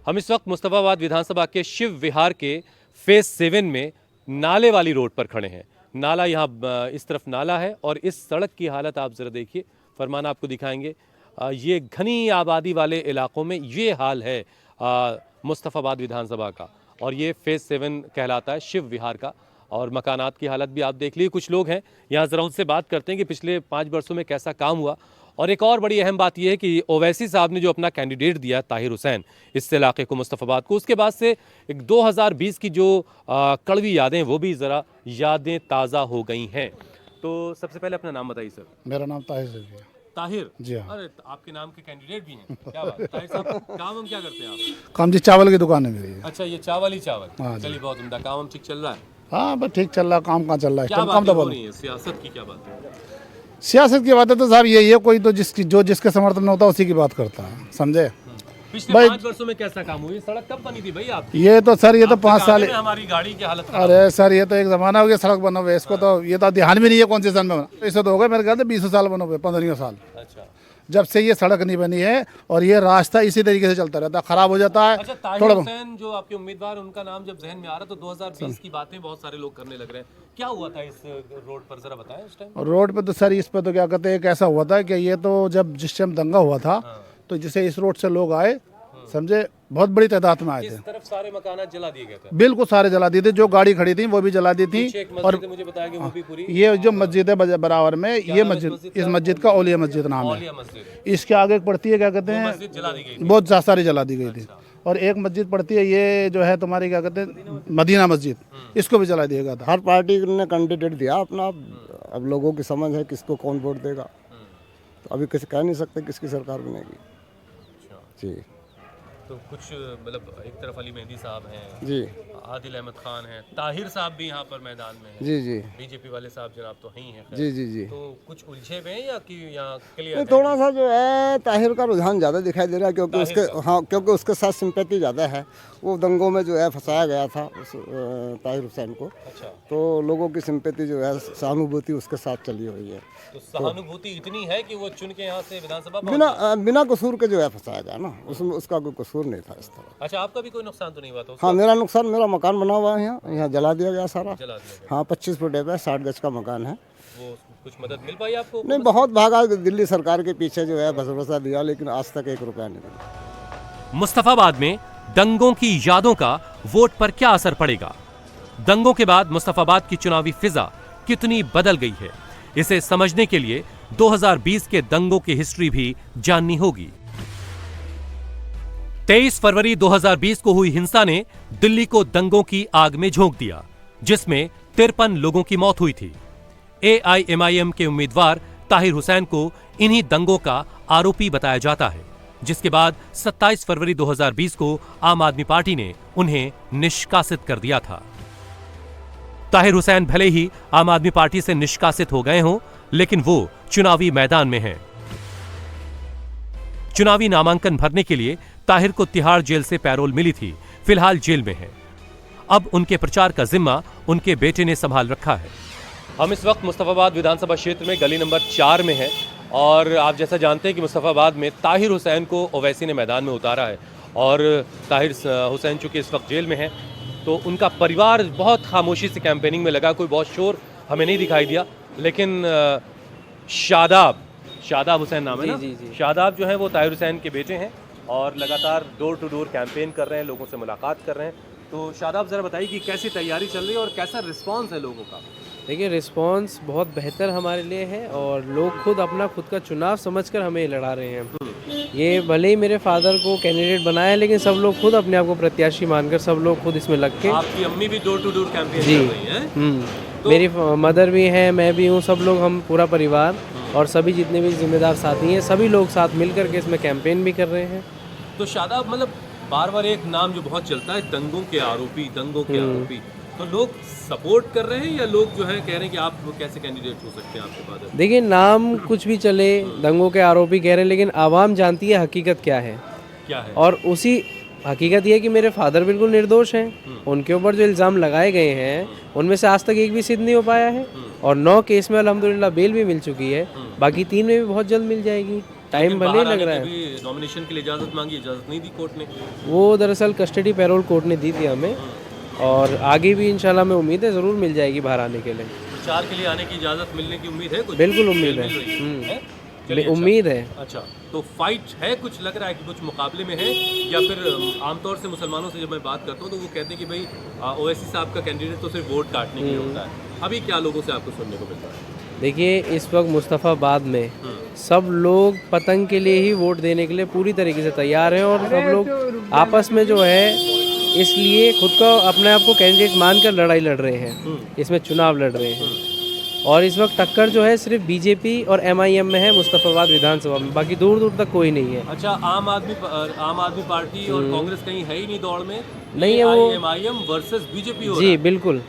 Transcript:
हम इस वक्त मुस्तफाबाद विधानसभा के शिव विहार के फेज 7 में नाले वाली रोड पर खड़े हैं। नाला यहाँ इस तरफ नाला है और इस सड़क की हालत आप ज़रा देखिए, फरमान आपको दिखाएंगे। ये घनी आबादी वाले इलाकों में ये हाल है मुस्तफाबाद विधानसभा का, और ये फेज 7 कहलाता है शिव विहार का। और मकानात की हालत भी आप देख लीजिए। कुछ लोग हैं यहाँ, ज़रा उनसे बात करते हैं कि पिछले 5 वर्षों में कैसा काम हुआ। और एक और बड़ी अहम बात यह है कि ओवैसी साहब ने जो अपना कैंडिडेट दिया ताहिर हुसैन इस इलाके को, मुस्तफाबाद को, उसके बाद से एक 2020 की जो कड़वी यादें वो भी ज़रा यादें ताज़ा हो गई हैं। तो सबसे पहले अपना नाम बताइए सर। मेरा नाम ताहिर है। ताहिर जी हाँ। अरे आपके नाम के कैंडिडेट भी हैं, क्या बात है। ताहिर साहब काम हम क्या करते हैं आप? काम जी चावल की दुकान है मेरी। अच्छा, ये चावल ही चावल। हाँ जी। चलिए, बहुत उम्दा। काम हम ठीक चल रहा है? हाँ बस ठीक चल रहा, काम कहाँ चल रहा है? क्या काम बात तो हो बोलो। रही है? सियासत की क्या बात है? सियासत की बात है तो साहब यही है, कोई तो जिसके समर्थन में होता है उसी की बात करता है, समझे। पिछले भाई 5 वर्षों में कैसा काम हुआ? ये सड़क कब बनी थी भाई आप? ये तो सर, ये तो 5 साल। हमारी गाड़ी की हालत खराब। अरे सर, ये तो एक जमाना हो गया सड़क बना हुआ है। इसको तो ये तो ध्यान भी नहीं है कौन से सन में बना। इसे तो हो गए मेरे ख्याल से 20 साल बने हुए, 15 साल अच्छा, जब से ये सड़क नहीं बनी है। और ये रास्ता इसी तरीके से चलता रहता है, खराब हो जाता है। अच्छा, ताहिर हुसैन जो आपके उम्मीदवार, उनका नाम जब जहन में आ रहा तो 2020 की बातें बहुत सारे लोग करने लग रहे हैं। क्या हुआ था इस रोड पर, जरा बताएं उस टाइम। रोड पे तो सर, इस पे तो क्या कहते हैं, एक ऐसा हुआ था कि ये तो जब जिस टाइम दंगा हुआ था तो जिसे इस रोड से लोग आए, समझे, बहुत बड़ी तादाद में आए थे। इस तरफ सारे मकानात जला दिए गए थे। बिल्कुल सारे जला दिए थे, जो गाड़ी खड़ी थी वो भी जला दी थी। एक और मस्जिद है, मुझे बताया कि वो भी पूरी। ये जो मस्जिद है बराबर में, ये मस्जिद, इस मस्जिद का औलिया मस्जिद नाम है। औलिया मस्जिद। इसके आगे एक पड़ती है, क्या कहते हैं, मस्जिद जला दी गई थी। बहुत सारी जला दी गई थी। और एक मस्जिद पड़ती है, ये जो है तुम्हारी, क्या कहते हैं, मदीना मस्जिद, इसको भी जला दिया गया था। हर पार्टी ने कैंडिडेट दिया अपना। अब लोगों की समझ है किसको कौन वोट देगा, तो अभी किसी कह नहीं सकते किसकी सरकार बनेगी। जी, तो कुछ मतलब एक तरफ अली मेहदी साहब हैं जी, आदिल अहमद खान हैं, ताहिर साहब भी यहाँ पर मैदान में हैं। जी, जी, बीजेपी वाले साहब जनाब तो हैं ही हैं। जी, जी, जी। तो कुछ उलझे हुए हैं या कि यहाँ क्लियर नहीं, थोड़ा सा जो है ताहिर का रुझान ज़्यादा दिखाई दे रहा है, क्योंकि उसके, हाँ, क्योंकि उसके साथ सिंपैथी ज़्यादा है। वो दंगों में जो है फंसाया गया था उस ताहिर हुसैन को। अच्छा, तो लोगों की सिंपैथी जो है, सहानुभूति उसके साथ चली हुई है। तो सहानुभूति इतनी है कि वो चुन के यहाँ से विधानसभा बिना कसूर के जो है फंसाया गया ना, उसमें उसका कोई कसूर नहीं था इस तरह। अच्छा, आपका भी कोई नुकसान तो नहीं हुआ था? हाँ, मेरा नुकसान, मेरा मकान बना हुआ है यहाँ जला दिया गया सारा। जला दिया गया। हाँ, 25 फुट है, 60 गज का मकान है। वो कुछ मदद मिल पाई आपको? नहीं, बहुत भागा दिल्ली सरकार के पीछे जो है, भरोसा दिया, लेकिन आज तक 1 रुपया नहीं मिला। मुस्तफाबाद में दंगों की यादों का वोट पर क्या असर पड़ेगा? दंगों के बाद मुस्तफाबाद की चुनावी फिजा कितनी बदल गई है, इसे समझने के लिए 2020 के दंगों की हिस्ट्री भी जाननी होगी। 23 फरवरी 2020 को हुई हिंसा ने दिल्ली को दंगों की आग में झोंक दिया, जिसमें 53 लोगों की मौत हुई थी। AIMIM के उम्मीदवार ताहिर हुसैन को इन्हीं दंगों का आरोपी बताया जाता है, जिसके बाद 27 फरवरी 2020 को आम आदमी पार्टी ने उन्हें निष्कासित कर दिया था। ताहिर हुसैन भले ही आम आदमी पार्टी से निष्कासित हो गए हों, लेकिन वो चुनावी मैदान में हैं। चुनावी नामांकन भरने के लिए ताहिर को तिहाड़ जेल से पैरोल मिली थी, फिलहाल जेल में है। अब उनके प्रचार का जिम्मा उनके बेटे ने संभाल रखा है। हम इस वक्त मुस्तफाबाद विधानसभा क्षेत्र में गली नंबर 4 में हैं, और आप जैसा जानते हैं कि मुस्तफाबाद में ताहिर हुसैन को ओवैसी ने मैदान में उतारा है। और ताहिर हुसैन चूंकि इस वक्त जेल में है, तो उनका परिवार बहुत खामोशी से कैंपेनिंग में लगा। कोई बहुत शोर हमें नहीं दिखाई दिया, लेकिन शादाब हुसैन नाम है ना? जी। शादाब जो है वो ताहिर हुसैन के बेटे हैं और लगातार डोर टू डोर कैंपेन कर रहे हैं, लोगों से मुलाकात कर रहे हैं। तो शादाब, ज़रा बताइए कि कैसी तैयारी चल रही है और कैसा रिस्पांस है लोगों का? देखिए, रिस्पांस बहुत बेहतर हमारे लिए है, और लोग खुद का चुनाव समझकर हमें लड़ा रहे हैं। ये भले ही मेरे फादर को कैंडिडेट बनाया है, लेकिन सब लोग खुद अपने आप को प्रत्याशी मानकर सब लोग खुद इसमें लग के। आपकी अम्मी भी डोर टू डोर कैंपेन कर रही हैं? मेरी मदर भी है, मैं भी हूँ, सब लोग, हम पूरा परिवार और सभी जितने भी जिम्मेदार साथी हैं, सभी लोग साथ मिल करके इसमें कैंपेन भी कर रहे हैं। तो शादाब, मतलब बार बार एक नाम जो बहुत चलता है, दंगों के आरोपी। तो लोग सपोर्ट कर रहे हैं या लोग जो है कह रहे हैं कि आप कैसे कैंडिडेट हो सकते हैं आपके पास? देखिए, नाम कुछ भी चले, दंगों के आरोपी कह रहे हैं, लेकिन आवाम जानती है हकीकत क्या है। और उसी हकीकत ये है कि मेरे फादर बिल्कुल निर्दोष हैं। उनके ऊपर जो इल्ज़ाम लगाए गए हैं उनमें से आज तक एक भी सिद्ध नहीं हो पाया है, और 9 केस में अल्हम्दुलिल्लाह बेल भी मिल चुकी है, बाकी 3 में भी बहुत जल्द मिल जाएगी। टाइम भले ही लग रहा है। नॉमिनेशन के लिए इजाज़त मांगी, इजाज़त नहीं दी कोर्ट ने। वो दरअसल कस्टडी पैरोल कोर्ट ने दी थी हमें, और आगे भी इंशाल्लाह में उम्मीद है ज़रूर मिल जाएगी बाहर आने के लिए। प्रचार के लिए आने की इजाज़त मिलने की उम्मीद है कुछ? बिल्कुल उम्मीद है। है? चलिए, अच्छा। उम्मीद है। अच्छा, तो फाइट है, कुछ लग रहा है कि कुछ मुकाबले में है, या फिर आमतौर से मुसलमानों से जब मैं बात करता हूँ तो वो कहते हैं कि भाई ओवैसी साहब का कैंडिडेट तो सिर्फ वोट काटने के लिए होता है। अभी क्या लोगों से आपको सुनने को मिलता है? देखिए, इस वक्त मुस्तफ़ाबाद में सब लोग पतंग के लिए ही वोट देने के लिए पूरी तरीके से तैयार हैं, और सब लोग आपस में जो है इसलिए खुद को अपने आप को कैंडिडेट मानकर लड़ाई लड़ रहे हैं, इसमें चुनाव लड़ रहे हैं। और इस वक्त टक्कर जो है सिर्फ बीजेपी और एमआईएम में है मुस्तफ़ाबाद विधानसभा में, बाकी दूर दूर तक कोई नहीं है। अच्छा, आम आदमी पार्टी और कांग्रेस कहीं है ही नहीं दौड़ में? नहीं है वो, एमआईएम वर्सेस बीजेपी हो जी रहा है। बिल्कुल।